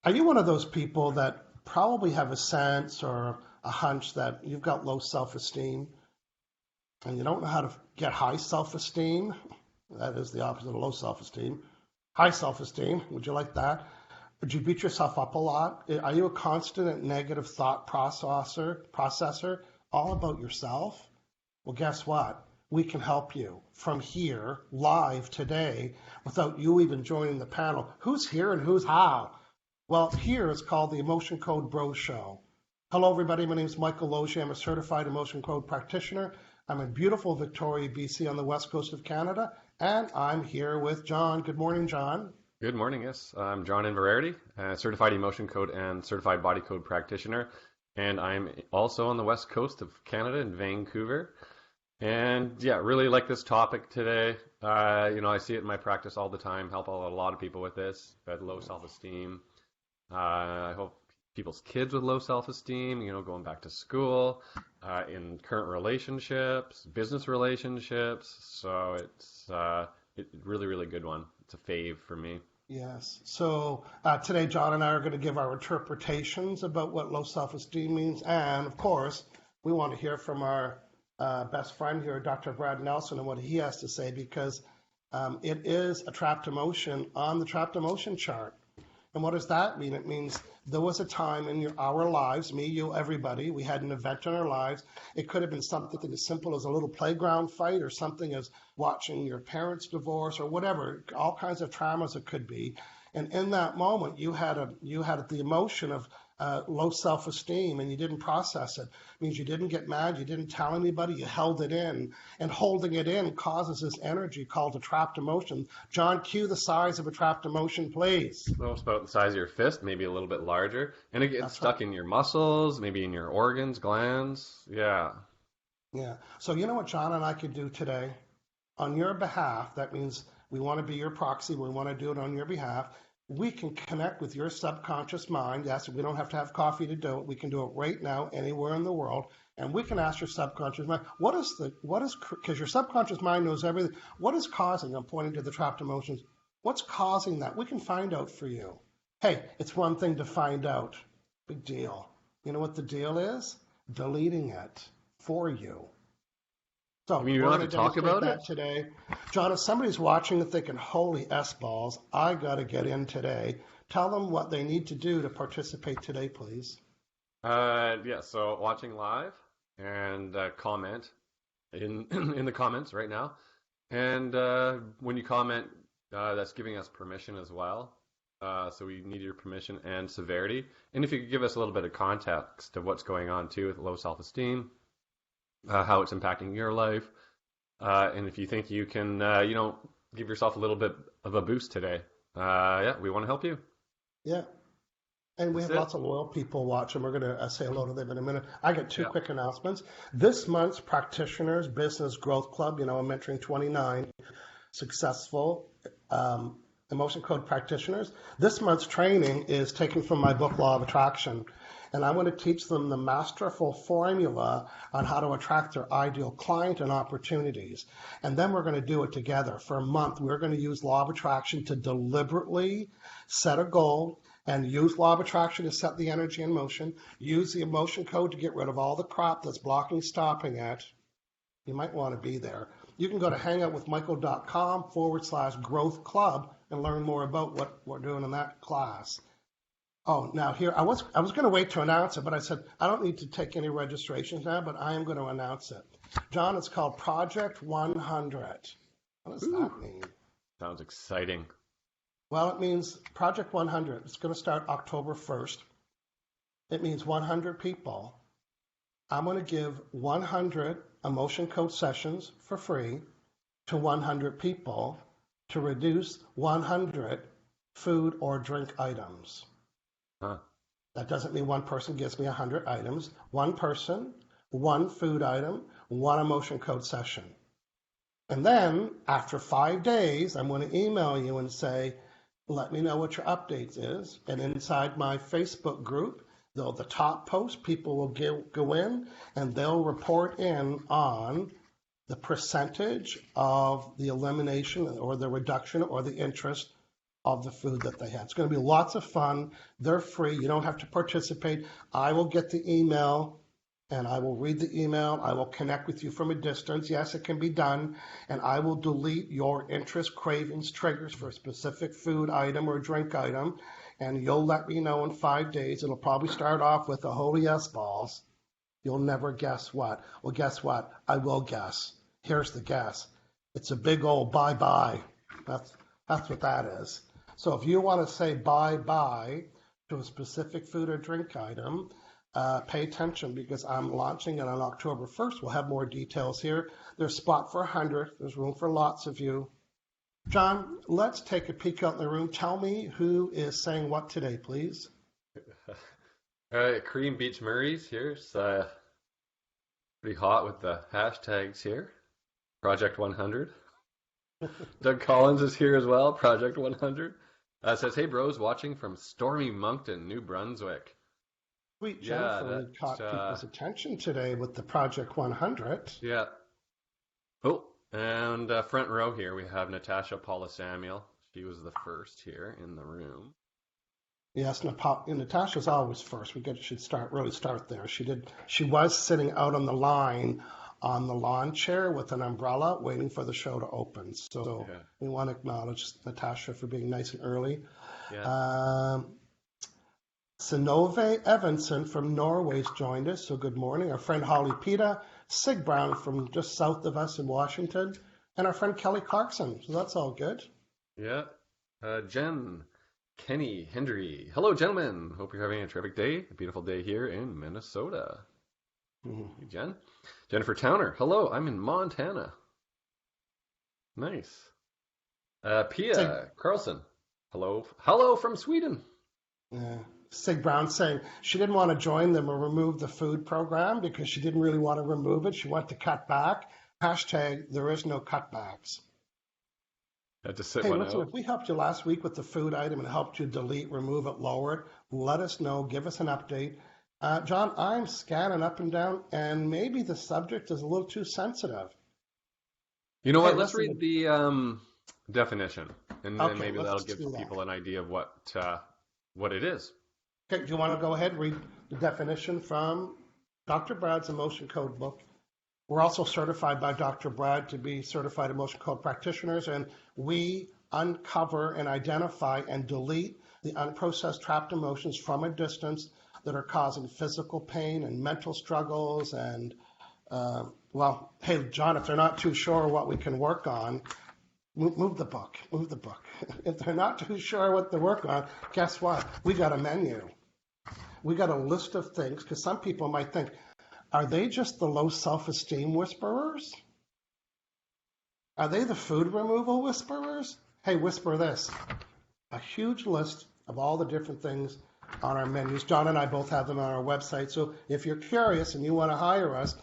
Are you one of those people that probably have a sense or a hunch that you've got low self-esteem and you don't know how to get high self-esteem? That is the opposite of low self-esteem. High self-esteem, would you like that? Would you beat yourself up a lot? Are you a constant negative thought processor all about yourself? Well, guess what? We can help you from here, live today, without you even joining the panel. Who's here and who's how? Well, here it's called the Emotion Code Bro Show. Hello, everybody. My name is Michael Logie. I'm a certified emotion code practitioner. I'm in beautiful Victoria, BC on the west coast of Canada, and I'm here with John. Good morning, John. Good morning, yes. I'm John Inverarity, certified emotion code and certified body code practitioner, and I'm also on the west coast of Canada in Vancouver. And yeah, really like this topic today. I see it in my practice all the time, help out a lot of people with this, low self-esteem. I help people's kids with low self-esteem, going back to school, in current relationships, business relationships. So it's a really, really good one. It's a fave for me. Yes. So today, John and I are going to give our interpretations about what low self-esteem means. And of course, we want to hear from our best friend here, Dr. Brad Nelson, and what he has to say, because it is a trapped emotion on the trapped emotion chart. And what does that mean? It means there was a time in our lives, me, you, everybody, we had an event in our lives. It could have been something as simple as a little playground fight, or something as watching your parents divorce, or whatever, all kinds of traumas it could be. And in that moment, you had the emotion of low self-esteem, and you didn't process it. It means you didn't get mad, you didn't tell anybody, you held it in. And holding it in causes this energy called a trapped emotion. John, cue the size of a trapped emotion, please. Well, it's about the size of your fist, maybe a little bit larger. And it gets stuck in your muscles, maybe in your organs, glands. Yeah. Yeah. So you know what John and I could do today? On your behalf, that means we want to be your proxy, we want to do it on your behalf. We can connect with your subconscious mind. Yes, we don't have to have coffee to do it. We can do it right now, anywhere in the world. And we can ask your subconscious mind, because your subconscious mind knows everything. What is causing, I'm pointing to the trapped emotions, what's causing that? We can find out for you. Hey, it's one thing to find out. Big deal. You know what the deal is? Deleting it for you. So you don't have to talk about it today. John, if somebody's watching and thinking, holy S-balls, I got to get in today, tell them what they need to do to participate today, please. So watching live and comment in the comments right now. And when you comment, that's giving us permission as well. So we need your permission and severity. And if you could give us a little bit of context of what's going on too with low self-esteem, how it's impacting your life, and if you think you can, give yourself a little bit of a boost today. We want to help you. Yeah, and we have lots of loyal people watching. We're going to say hello to them in a minute. I got two quick announcements. This month's Practitioners Business Growth Club, I'm mentoring 29 successful emotion code practitioners. This month's training is taken from my book, Law of Attraction. And I want to teach them the masterful formula on how to attract their ideal client and opportunities. And then we're going to do it together. For a month, we're going to use Law of Attraction to deliberately set a goal, and use Law of Attraction to set the energy in motion. Use the emotion code to get rid of all the crap that's blocking, stopping it. You might want to be there. You can go to HangoutWithMichael.com/growth club and learn more about what we're doing in that class. Oh, now here, I was going to wait to announce it, but I said, I don't need to take any registrations now, but I am going to announce it. John, it's called Project 100. What does that mean? Sounds exciting. Well, it means Project 100. It's going to start October 1st. It means 100 people. I'm going to give 100 emotion code sessions for free to 100 people to reduce 100 food or drink items. Huh. That doesn't mean one person gives me 100 items. One person, one food item, one emotion code session. And then after 5 days, I'm going to email you and say, let me know what your updates is. And inside my Facebook group, the top post, people will go in and they'll report in on the percentage of the elimination or the reduction or the interest of the food that they had. It's going to be lots of fun. They're free. You don't have to participate. I will get the email and I will read the email. I will connect with you from a distance. Yes, it can be done. And I will delete your interest, cravings, triggers for a specific food item or drink item. And you'll let me know in 5 days. It'll probably start off with a holy yes balls. You'll never guess what. Well, guess what? I will guess. Here's the guess. It's a big old bye-bye. That's what that is. So if you want to say bye-bye to a specific food or drink item, pay attention because I'm launching it on October 1st. We'll have more details here. There's spot for 100. There's room for lots of you. John, let's take a peek out in the room. Tell me who is saying what today, please. All right, Cream Beach Murray's here. It's pretty hot with the hashtags here. Project 100. Doug Collins is here as well. Project 100. Says, hey bros, watching from stormy Moncton, New Brunswick. Sweet Jennifer caught people's attention today with the Project 100. Yeah. Oh, and front row here we have Natasha Paula Samuel. She was the first here in the room. Yes, Natasha's always first. Should really start there. She was sitting out on the line on the lawn chair with an umbrella waiting for the show to open. So we want to acknowledge Natasha for being nice and early. Yeah. Synove Evanson from Norway's joined us. So good morning. Our friend Holly Pita, Sig Brown from just south of us in Washington, and our friend Kelly Clarkson. So that's all good. Yeah. Jen, Kenny, Hendry. Hello, gentlemen. Hope you're having a terrific day. A beautiful day here in Minnesota. Hey, Jen. Jennifer Towner. Hello, I'm in Montana. Nice. Pia Carlson. Hello. Hello from Sweden. Yeah. Sig Brown saying she didn't want to join them or remove the food program because she didn't really want to remove it. She wanted to cut back. Hashtag there is no cutbacks. Had to sit hey, one listen, out. If we helped you last week with the food item and helped you delete, remove it, lower it, let us know. Give us an update. John, I'm scanning up and down, and maybe the subject is a little too sensitive. You know what? Let's read the definition, and then maybe that'll give that. people an idea of what it is. Okay, do you want to go ahead and read the definition from Dr. Brad's Emotion Code book? We're also certified by Dr. Brad to be certified emotion code practitioners, and we uncover and identify and delete the unprocessed trapped emotions from a distance that are causing physical pain and mental struggles. And, well, hey, John, if they're not too sure what we can work on, move the book. If they're not too sure what to work on, guess what? We got a menu. We got a list of things, because some people might think, are they just the low self-esteem whisperers? Are they the food removal whisperers? Hey, whisper this. A huge list of all the different things on our menus. John and I both have them on our website. So if you're curious and you want to hire us,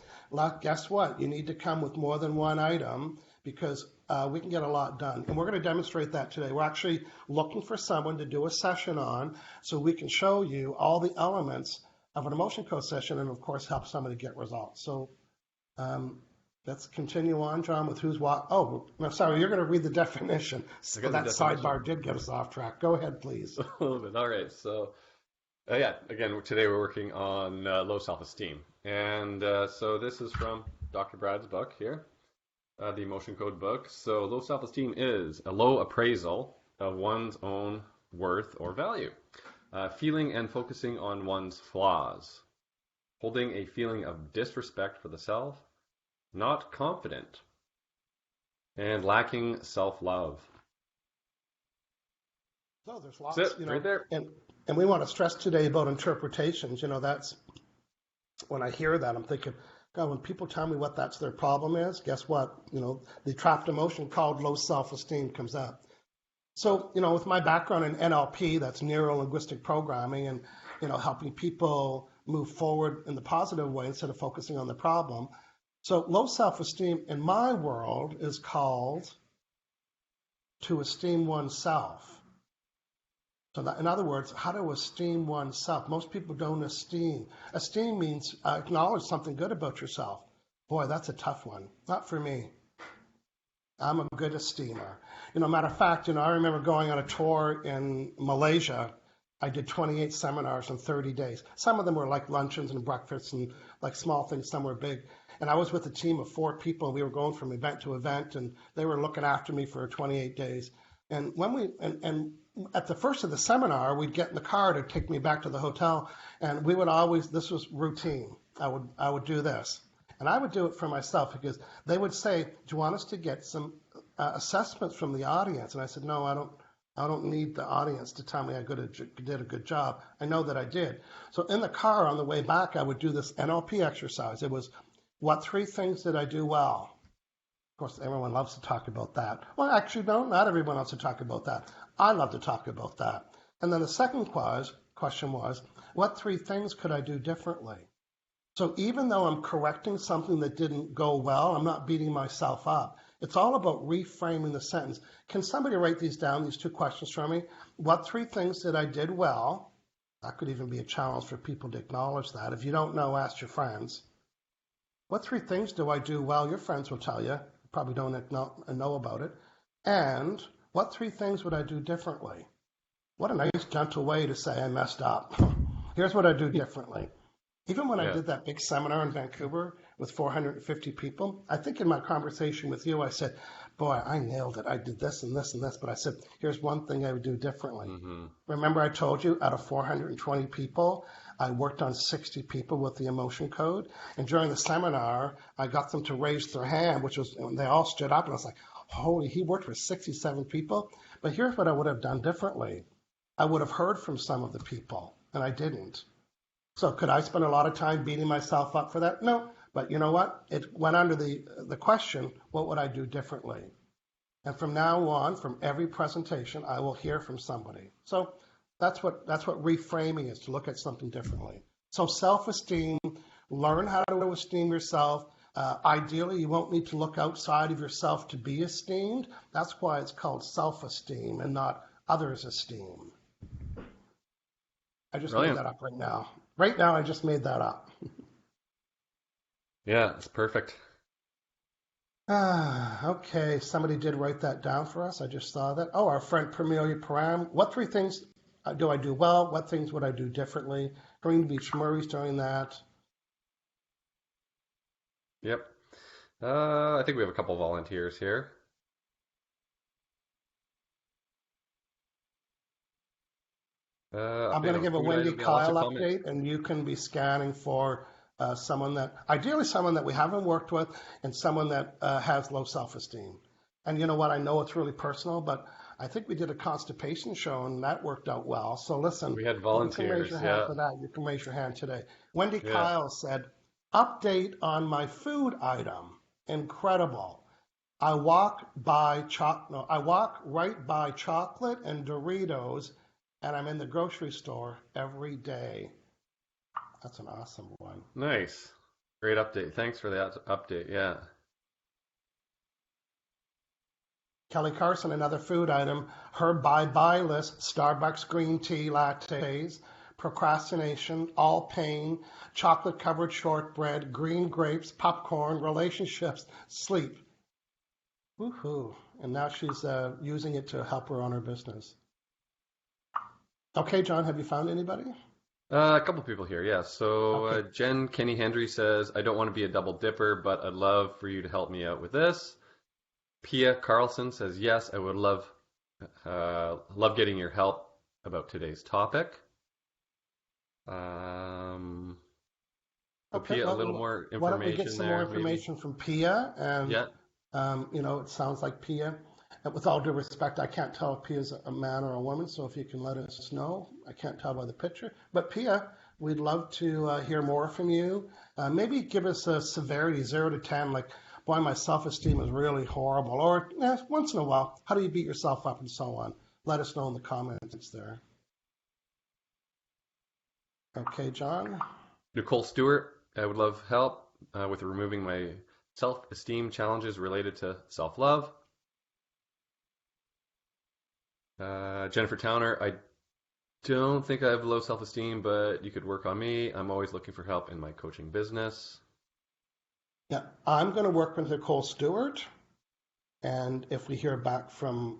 guess what? You need to come with more than one item because we can get a lot done. And we're going to demonstrate that today. We're actually looking for someone to do a session on so we can show you all the elements of an emotion code session and, of course, help somebody get results. So let's continue on, John, with who's what. Oh, no, sorry, you're going to read the definition. So that sidebar did get us off track. Go ahead, please. A little bit. All right. So, again, today we're working on low self-esteem. And so this is from Dr. Brad's book here, the Emotion Code book. So low self-esteem is a low appraisal of one's own worth or value. Feeling and focusing on one's flaws, holding a feeling of disrespect for the self, not confident, and lacking self-love. So there's lots, right there. And we want to stress today about interpretations. That's when I hear that, I'm thinking, God, when people tell me what that's their problem is, guess what? The trapped emotion called low self-esteem comes up. So, with my background in NLP, that's neuro-linguistic programming, and, helping people move forward in the positive way instead of focusing on the problem. So low self-esteem in my world is called to esteem oneself. So that, in other words, how to esteem oneself. Most people don't esteem. Esteem means acknowledge something good about yourself. Boy, that's a tough one. Not for me. I'm a good esteemer. Matter of fact, I remember going on a tour in Malaysia. I did 28 seminars in 30 days. Some of them were like luncheons and breakfasts and like small things, some were big. And I was with a team of 4 people, and we were going from event to event, and they were looking after me for 28 days. And and at the first of the seminar, we'd get in the car to take me back to the hotel, and we would always, this was routine. I would do this. And I would do it for myself because they would say, "Do you want us to get some assessments from the audience?" And I said, "No, I don't. I don't need the audience to tell me I did a good job. I know that I did." So in the car on the way back, I would do this NLP exercise. It was, what 3 things did I do well? Of course, everyone loves to talk about that. Well, actually, no, not everyone loves to talk about that. I love to talk about that. And then the second question was, what 3 things could I do differently? So even though I'm correcting something that didn't go well, I'm not beating myself up. It's all about reframing the sentence. Can somebody write these down, these 2 questions for me? What 3 things did I did well? That could even be a challenge for people to acknowledge that. If you don't know, ask your friends. What 3 things do I do well? Your friends will tell you. Probably don't know about it. And what 3 things would I do differently? What a nice, gentle way to say I messed up. Here's what I do differently. Even when I did that big seminar in Vancouver with 450 people, I think in my conversation with you, I said, "Boy, I nailed it. I did this and this and this." But I said, "Here's one thing I would do differently." Mm-hmm. Remember I told you out of 420 people, I worked on 60 people with the emotion code. And during the seminar, I got them to raise their hand, which was, and they all stood up. And I was like, holy, he worked with 67 people. But here's what I would have done differently. I would have heard from some of the people, and I didn't. So could I spend a lot of time beating myself up for that? No. But you know what? It went under the question, what would I do differently? And from now on, from every presentation, I will hear from somebody. So that's what reframing is, to look at something differently. So self-esteem, learn how to esteem yourself. Ideally, you won't need to look outside of yourself to be esteemed. That's why it's called self-esteem and not others' esteem. I just Brilliant. made that up right now. Right now, I just made that up. Yeah, it's perfect. Okay, somebody did write that down for us. I just saw that. Oh, our friend Permelia Param. What 3 things do I do well? What things would I do differently? Green Beach Murray's doing that. Yep. I think we have a couple volunteers here. I'm going to Update on give a food Wendy items. Yeah, lots Kyle of comments. update, and you can be scanning for ideally someone that we haven't worked with, and someone that has low self-esteem. And you know what? I know it's really personal, but I think we did a constipation show, and that worked out well. So listen, We had you can raise volunteers. your hand Yeah. for that. You can raise your hand today. Wendy Yeah. Kyle said, update on my food item. Incredible. I walk right by chocolate and Doritos, and I'm in the grocery store every day. That's an awesome one. Nice. Great update. Thanks for that update. Yeah. Kelly Carson, another food item. Her buy list: Starbucks green tea lattes, procrastination, all pain, chocolate covered shortbread, green grapes, popcorn, relationships, sleep. Woohoo. And now she's using it to help her on her business. Okay, John, have you found anybody? A couple people here. Yeah. So Okay. Jen Kenny Hendry says, I don't want to be a double dipper, but I'd love for you to help me out with this. Pia Carlson says, yes, I would love getting your help about today's topic. Okay, Pia, a little more why don't we get information some there, more maybe? information from Pia? And, Yeah. it sounds like Pia. And with all due respect, I can't tell if Pia's a man or a woman, so if you can let us know. I can't tell by the picture. But Pia, we'd love to hear more from you. Maybe give us a severity, 0 to 10, like, boy, my self-esteem is really horrible. Or once in a while, how do you beat yourself up and so on? Let us know in the comments there. Okay, John? Nicole Stewart, I would love help with removing my self-esteem challenges related to self-love. Jennifer Towner, I don't think I have low self-esteem, but you could work on me. I'm always looking for help in my coaching business. Yeah, I'm going to work with Nicole Stewart, And if we hear back from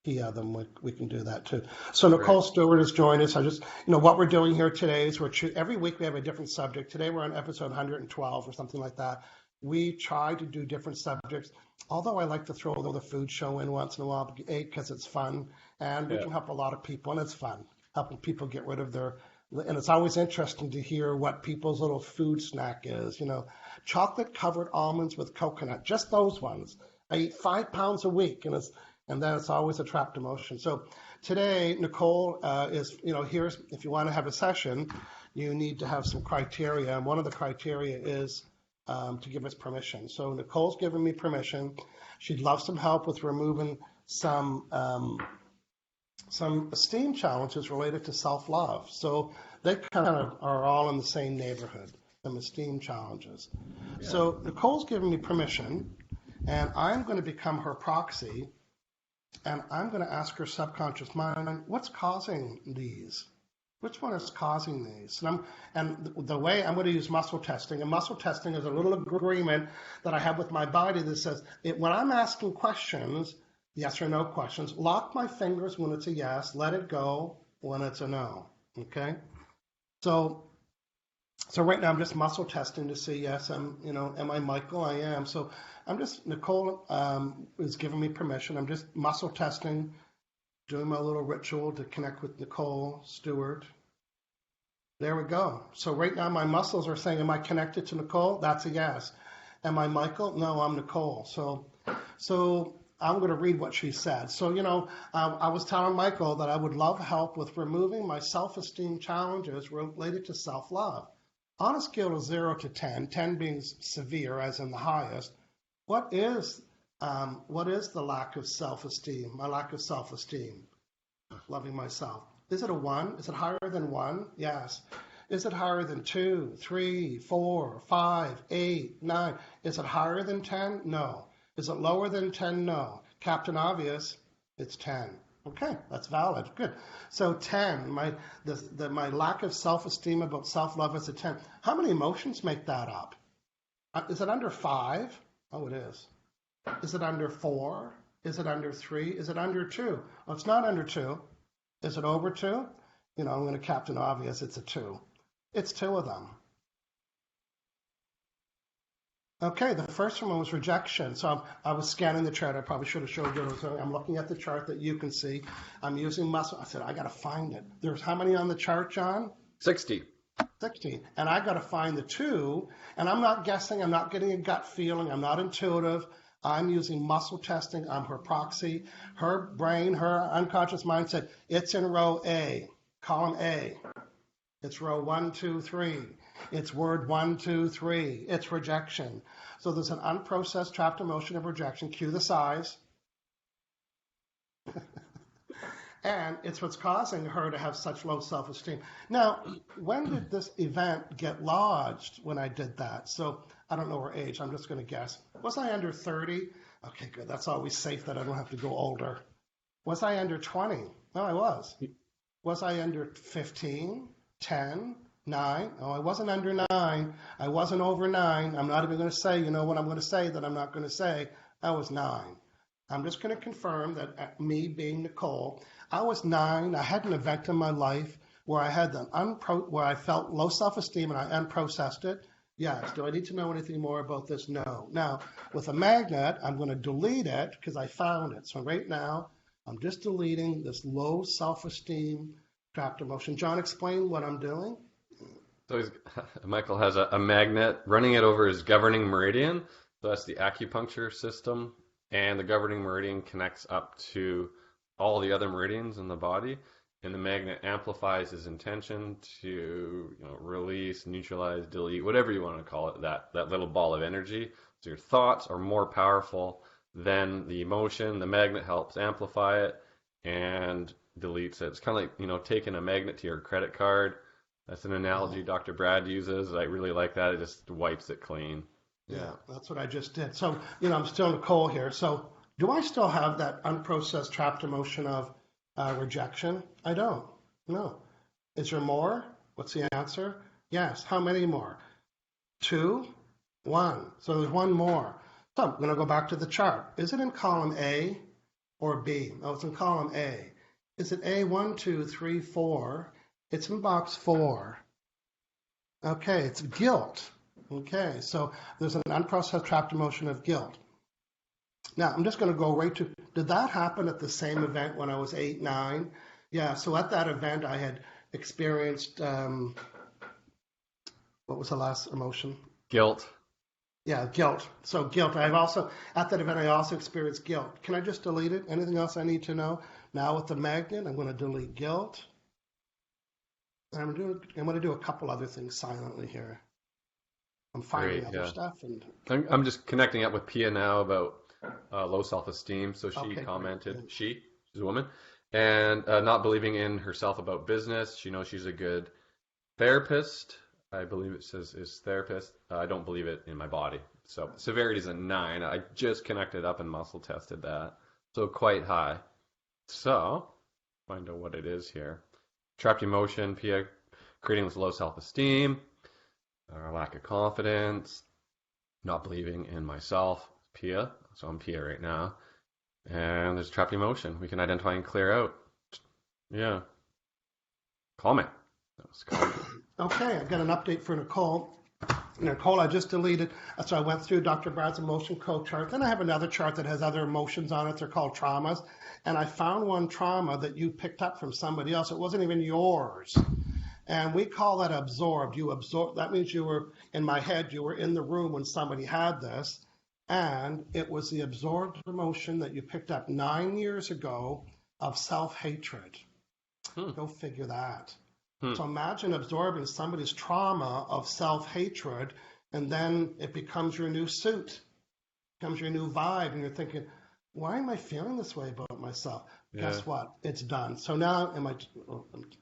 Kia, then we can do that too. So Nicole Great. Stewart has joined us. What we're doing here today is every week we have a different subject. Today we're on episode 112 or something like that. We try to do different subjects. Although I like to throw the food show in once in a while, because it's fun and we Yeah. can help a lot of people, and it's fun helping people get rid of their. And it's always interesting to hear what people's little food snack is. Chocolate covered almonds with coconut, just those ones. I eat 5 pounds a week, and then it's always a trapped emotion. So today, Nicole here's if you want to have a session, you need to have some criteria, and one of the criteria is to give us permission. So Nicole's given me permission. She'd love some help with removing some esteem challenges related to self-love. So they kind of are all in the same neighborhood, some esteem challenges. Yeah. So Nicole's given me permission, and I'm going to become her proxy, and I'm going to ask her subconscious mind, what's causing these? Which one is causing these? And the way I'm going to use muscle testing, and muscle testing is a little agreement that I have with my body that says, when I'm asking questions, yes or no questions, lock my fingers when it's a yes, let it go when it's a no, okay? So right now I'm just muscle testing to see, yes, am I Michael? I am. So Nicole is giving me permission. I'm just muscle testing, doing my little ritual to connect with Nicole Stewart. There we go. So right now my muscles are saying, am I connected to Nicole? That's a yes. Am I Michael? No, I'm Nicole. So I'm going to read what she said. So, I was telling Michael that I would love help with removing my self-esteem challenges related to self-love. On a scale of 0 to 10, 10 being severe, as in the highest, what is the lack of self-esteem, my lack of self-esteem, loving myself? Is it a 1? Is it higher than 1? Yes. Is it higher than 2, 3, 4, 5, 8, 9? Is it higher than 10? No. Is it lower than 10? No. Captain Obvious, it's 10. Okay, that's valid. Good. So 10, my lack of self-esteem about self-love is a 10. How many emotions make that up? Is it under 5? Oh, it is. Is it under 4? Is it under 3? Is it under 2? Oh, it's not under 2. Is it over 2? I'm going to Captain Obvious, it's a 2. It's 2 of them. Okay, the first one was rejection. So I was scanning the chart. I probably should have showed you. So I'm looking at the chart that you can see. I'm using muscle. I said, I got to find it. There's how many on the chart, John? 60. 60. And I got to find the 2. And I'm not guessing. I'm not getting a gut feeling. I'm not intuitive. I'm using muscle testing. I'm her proxy. Her brain, her unconscious mind said, it's in row A, column A. It's row 1, 2, 3. It's word 1, 2, 3. It's rejection. So there's an unprocessed trapped emotion of rejection. Cue the size. And it's what's causing her to have such low self-esteem. Now, when did this event get lodged when I did that? So I don't know her age. I'm just going to guess. Was I under 30? Okay, good. That's always safe that I don't have to go older. Was I under 20? No, I was. Was I under 15? 10? 9? Oh, I wasn't under 9. I wasn't over 9. I'm not even going to say, what I'm going to say that I'm not going to say. I was 9. I'm just going to confirm that me being Nicole, I was 9. I had an event in my life where I had where I felt low self-esteem and I unprocessed it. Yes. Do I need to know anything more about this? No. Now, with a magnet, I'm going to delete it because I found it. So right now, I'm just deleting this low self-esteem trapped emotion. John, explain what I'm doing. So Michael has a magnet running it over his governing meridian. So that's the acupuncture system. And the governing meridian connects up to all the other meridians in the body. And the magnet amplifies his intention to release, neutralize, delete, whatever you want to call it, that little ball of energy. So your thoughts are more powerful than the emotion. The magnet helps amplify it and deletes it. It's kind of like, taking a magnet to your credit card. That's an analogy Dr. Brad uses. I really like that. It just wipes it clean. Yeah, that's what I just did. So, I'm still Nicole here. So do I still have that unprocessed trapped emotion of rejection? I don't. No. Is there more? What's the answer? Yes. How many more? 2? 1. So there's one more. So I'm going to go back to the chart. Is it in column A or B? Oh, it's in column A. Is it A, 1, 2, 3, 4? It's in box 4. Okay, it's guilt. Okay, so there's an unprocessed trapped emotion of guilt. Now, I'm just going to go right to, did that happen at the same event when I was 8, 9? Yeah, so at that event, I had experienced, what was the last emotion? Guilt. Yeah, guilt. So guilt. I've also, at that event, I also experienced guilt. Can I just delete it? Anything else I need to know? Now with the magnet, I'm going to delete guilt. And I'm going to do a couple other things silently here. I'm finding Great, other yeah. stuff and I'm just connecting up with Pia now about low self-esteem. So she okay, commented, great. she's a woman, and not believing in herself about business. She knows she's a good therapist. I believe it says is therapist. I don't believe it in my body. So severity is a 9. I just connected up and muscle tested that. So quite high. So find out what it is here. Trapped emotion, Pia, creating this low self-esteem, lack of confidence, not believing in myself, Pia. So I'm Pia right now. And there's trapped emotion. We can identify and clear out. Yeah. Calming. That was calming. Okay, I've got an update for Nicole. Nicole, I just deleted, so I went through Dr. Brad's emotion code chart. Then I have another chart that has other emotions on it. They're called traumas. And I found one trauma that you picked up from somebody else. It wasn't even yours. And we call that absorbed. You absorb, that means you were, in my head, you were in the room when somebody had this. And it was the absorbed emotion that you picked up 9 years ago of self-hatred. Go figure that. So imagine absorbing somebody's trauma of self-hatred, and then it becomes your new suit, becomes your new vibe, and you're thinking, why am I feeling this way about myself? Yeah. Guess what? It's done. So now, I'm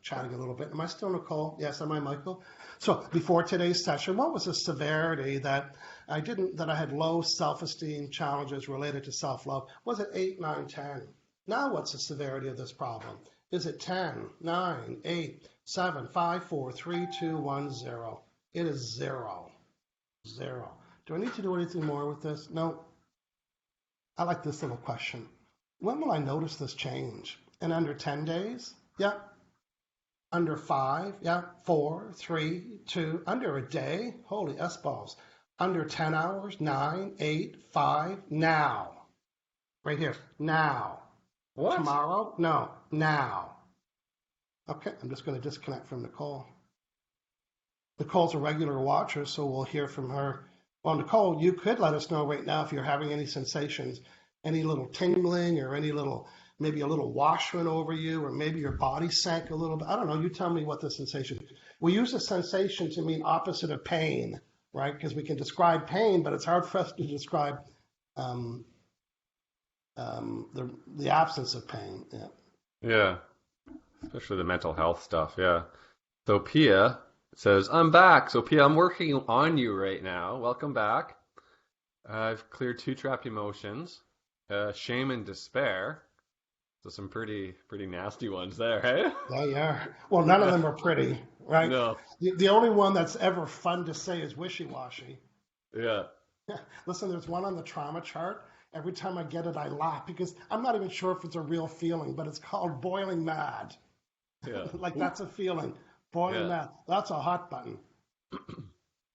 chatting a little bit. Am I still Nicole? Yes, am I Michael? So before today's session, what was the severity that I had low self-esteem challenges related to self-love? Was it 8, 9, 10? Now what's the severity of this problem? Is it 10, 9, 8, 7, 5, 4, 3, 2, 1, 0? It is 0. 0. Do I need to do anything more with this? No. I like this little question. When will I notice this change? In under 10 days? Yeah. Under 5? Yeah. 4, 3, 2. Under a day? Holy S-balls. Under 10 hours? 9, 8, 5. Now. Right here. Now. What? Tomorrow? No. Now. Okay, I'm just going to disconnect from Nicole. Nicole's a regular watcher, so we'll hear from her. Well, Nicole, you could let us know right now if you're having any sensations, any little tingling or any little, maybe a little wash went over you, or maybe your body sank a little bit. I don't know. You tell me what the sensation is. We use a sensation to mean opposite of pain, right? Because we can describe pain, but it's hard for us to describe the absence of pain. Yeah. Yeah. Especially the mental health stuff, yeah. So Pia says, I'm back. So Pia, I'm working on you right now. Welcome back. I've cleared 2 trapped emotions, shame and despair. So some pretty nasty ones there, hey? They are. Well, none of them are pretty, right? No. The only one that's ever fun to say is wishy-washy. Yeah. Listen, there's one on the trauma chart. Every time I get it, I laugh because I'm not even sure if it's a real feeling, but it's called boiling mad. Yeah. Like that's a feeling. Boiling mad. That's a hot button.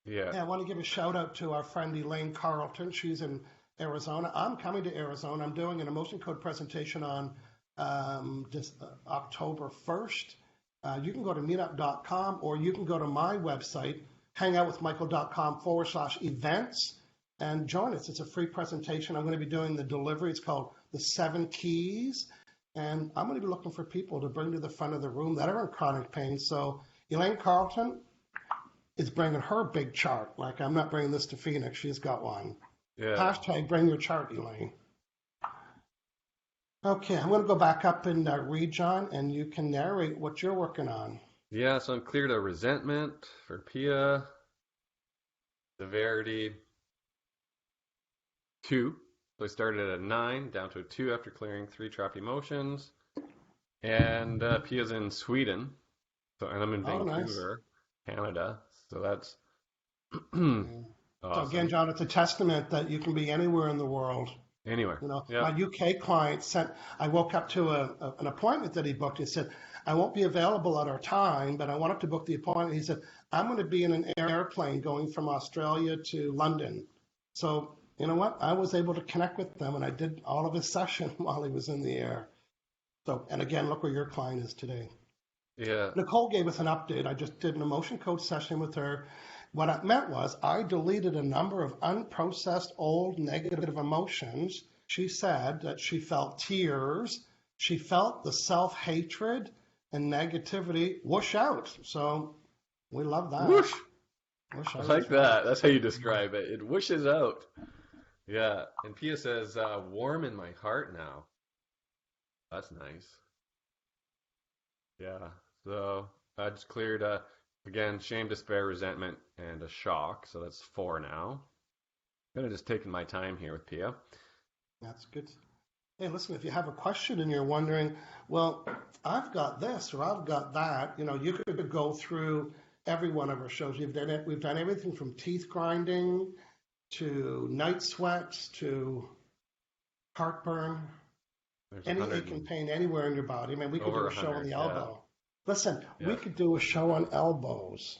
Yeah. I want to give a shout out to our friend Elaine Carlton. She's in Arizona. I'm coming to Arizona. I'm doing an emotion code presentation on October 1st. You can go to meetup.com or you can go to my website, hangoutwithmichael.com/events, and join us. It's a free presentation. I'm going to be doing the delivery. It's called the 7 Keys. And I'm going to be looking for people to bring to the front of the room that are in chronic pain. So Elaine Carlton is bringing her big chart. Like, I'm not bringing this to Phoenix. She's got one. Yeah. Hashtag bring your chart, Elaine. Okay, I'm going to go back up and read, John, and you can narrate what you're working on. Yeah, so I'm cleared a resentment for Pia. Severity 2. So I started at a 9, down to a 2 after clearing 3 trapped emotions. And Pia's in Sweden. So, and I'm in Vancouver, Canada. So that's So again, Awesome. John, it's a testament that you can be anywhere in the world. Anywhere. You know, Yeah. my UK client sent, I woke up to an appointment that he booked. He said, I won't be available at our time, but I wanted to book the appointment. He said, I'm going to be in an airplane going from Australia to London. So, you know what? I was able to connect with them and I did all of his session while he was in the air. So, and again, look where your client is today. Yeah. Nicole gave us an update. I just did an emotion coach session with her. What it meant was I deleted a number of unprocessed old negative emotions. She said that she felt tears. She felt the self-hatred and negativity whoosh out. So we love that. Whoosh. Whoosh I out like is right. that. That's how you describe it. It whooshes out. Yeah. And Pia says, warm in my heart now. That's nice. Yeah. So I just cleared, again, shame, despair, resentment, and a shock. So that's 4 now. Kind of just taking my time here with Pia. That's good. Hey, listen, if you have a question and you're wondering, well, I've got this or I've got that, you know, you could go through every one of our shows. We've done everything from teeth grinding to night sweats to heartburn, There's a any hundred ache and and pain anywhere in your body. I mean, we could do over a a show on hundred. the Yeah. elbow. Listen, we Yeah. could do a show on elbows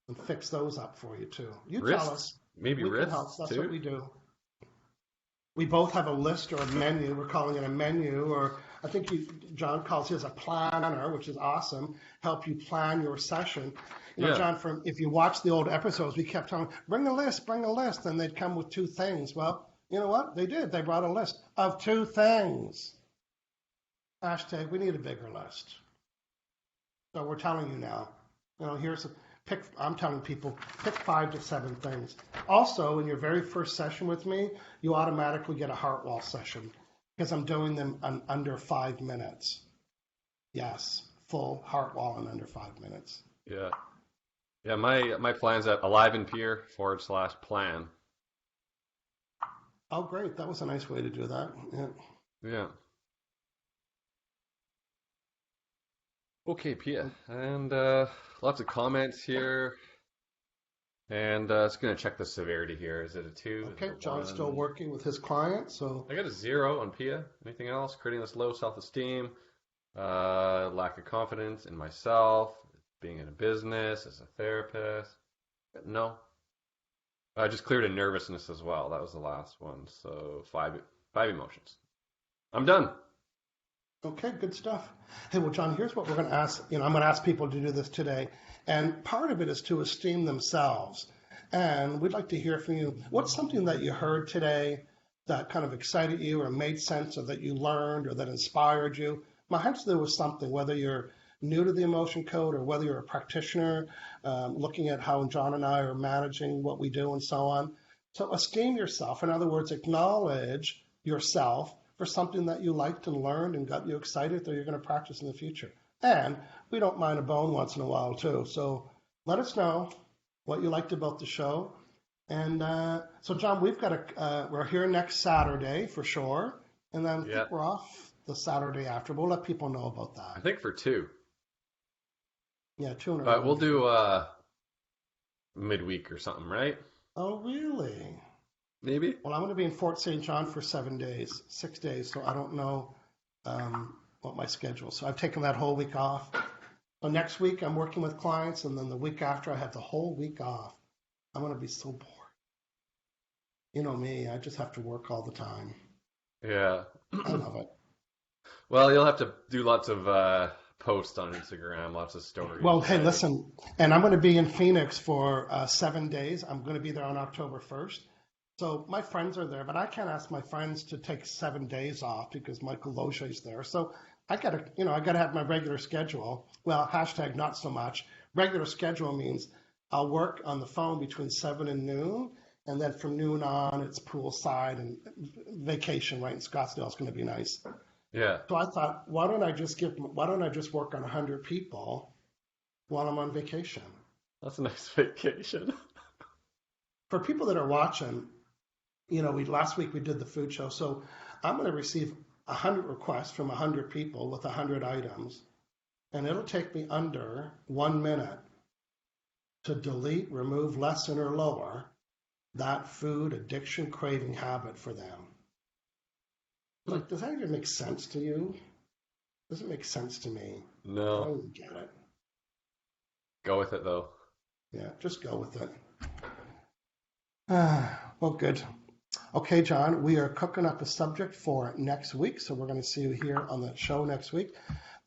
and fix those up for you too. You tell Wrists? us. Maybe We can help. wrists That's what too? we do. We both have a list or a menu. We're calling it a menu, or I think John calls his a planner, which is awesome. Help you plan your session. You know, Yeah. John, if you watch the old episodes, we kept telling, bring a list, and they'd come with 2 things. Well, you know what? They did. They brought a list of 2 things. Hashtag, we need a bigger list. So we're telling you now. You know, I'm telling people, pick 5 to 7 things. Also, in your very first session with me, you automatically get a heart wall session because I'm doing them in under 5 minutes. Yes, full heart wall in under 5 minutes. Yeah. Yeah. My plan's at aliveandpeer/plan. Oh, great. That was a nice way to do that. Yeah. Yeah. Okay, Pia. And lots of comments here. And just going to check the severity here. Is it a 2? Is it Okay, a John's still 1? working with his client, so I got a 0 on Pia. Anything else? Creating this low self-esteem, lack of confidence in myself, being in a business, as a therapist. No. I just cleared a nervousness as well. That was the last one. So five emotions. I'm done. okay, good stuff. Hey, well, John, here's what we're going to ask. You know, I'm going to ask people to do this today. And part of it is to esteem themselves. And we'd like to hear from you. What's something that you heard today that kind of excited you or made sense or that you learned or that inspired you? My hunch there was something, whether you're new to the emotion code or whether you're a practitioner, looking at how John and I are managing what we do and so on. So esteem yourself. In other words, acknowledge yourself for something that you liked and learned and got you excited that you're going to practice in the future. And we don't mind a bone once in a while too. So let us know what you liked about the show. And so, John, we're here next Saturday for sure. And then I Yeah. think we're off the Saturday after. We'll let people know about I that. think for 2. Yeah, 2 in a But row. we'll do midweek or something, right? Oh, really? Maybe? Well, I'm going to be in Fort St. John for 6 days. So I don't know what my schedule is. So I've taken that whole week off. So next week I'm working with clients, and then the week after I have the whole week off. I'm going to be so bored. You know me, I just have to work all the time. Yeah. I love it. Well, you'll have to do lots of posts on Instagram, lots of stories. Well, hey, right? listen, and I'm going to be in Phoenix for 7 days. I'm going to be there on October 1st. So my friends are there, but I can't ask my friends to take 7 days off because Michael Loge is there. So I gotta have my regular schedule. Well, hashtag not so much. Regular schedule means I'll work on the phone between 7 and noon, and then from noon on it's poolside and vacation, right? In Scottsdale is going to be nice. Yeah. So I thought, why don't I just work on 100 people while I'm on vacation? That's a nice vacation. For people that are watching, you know, last week we did the food show, so I'm going to receive 100 requests from 100 people with 100 items, and it'll take me under 1 minute to delete, remove, lessen, or lower that food addiction craving habit for them. Like, does that even make sense to you? Doesn't make sense to me. I No. don't even get it. Go with it though. Yeah, just go with it. Well, good. Okay, John, we are cooking up a subject for next week, so we're going to see you here on the show next week.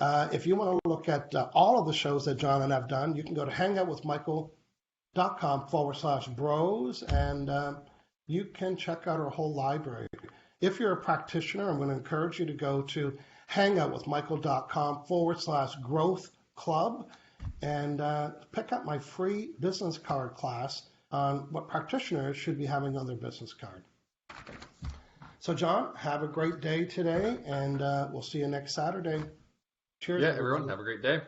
If you want to look at all of the shows that John and I've done, you can go to hangoutwithmichael.com/bros, and you can check out our whole library. If you're a practitioner, I'm going to encourage you to go to hangoutwithmichael.com/growth club and pick up my free business card class on what practitioners should be having on their business card. So, John, have a great day today, and we'll see you next Saturday. Cheers, Yeah, everyone. everyone, have a great day.